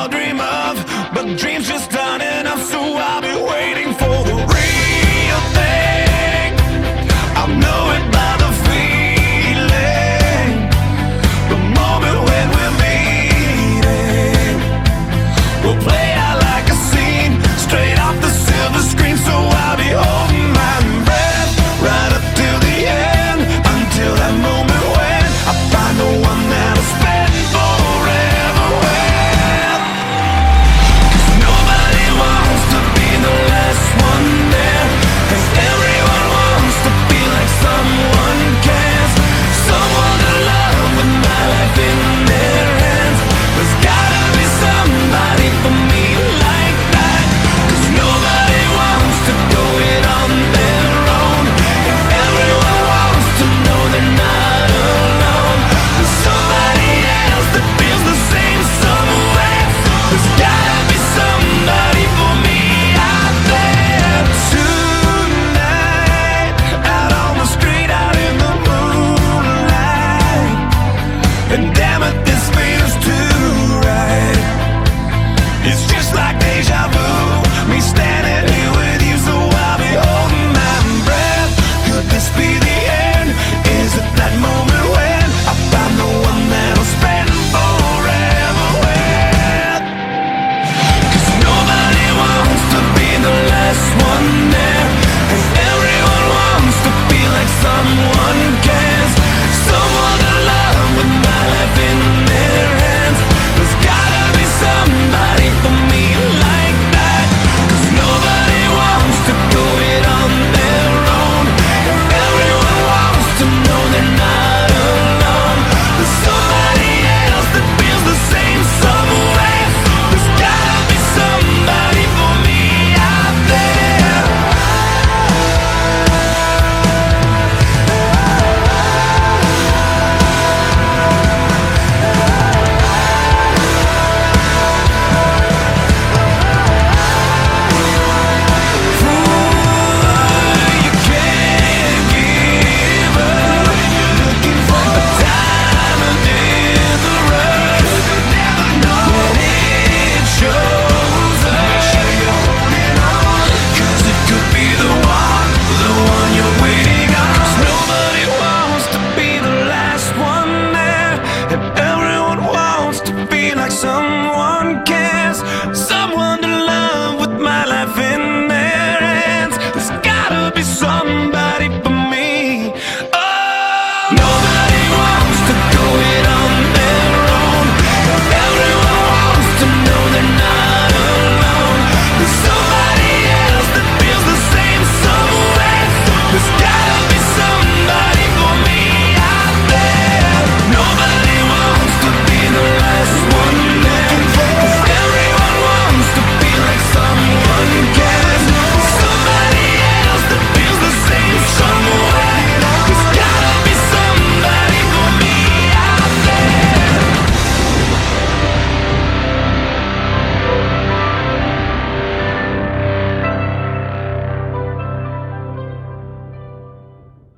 all dream of, but dreams just aren't enough, so I'll be waiting for the real thing. I'll know it by the feeling, the moment when we're meeting. We'll play out like a scene, straight off the silver screen, so I'll be holding my breath right up till the end, until that moment when I find the one that'll spend forever with. 'Cause nobody wants to be the last one there, 'cause everyone wants to feel like someone cares, someone to love with my life in their hands. There's gotta be somebody for me like that, 'cause nobody wants to go it on their own. If everyone wants to know they're not alone, there's somebody else that feels the same somewhere. There's gotta be somebody for me out there. Tonight, out on the street, out in the moonlight, and damn it, this feels too right. It's just like deja vu.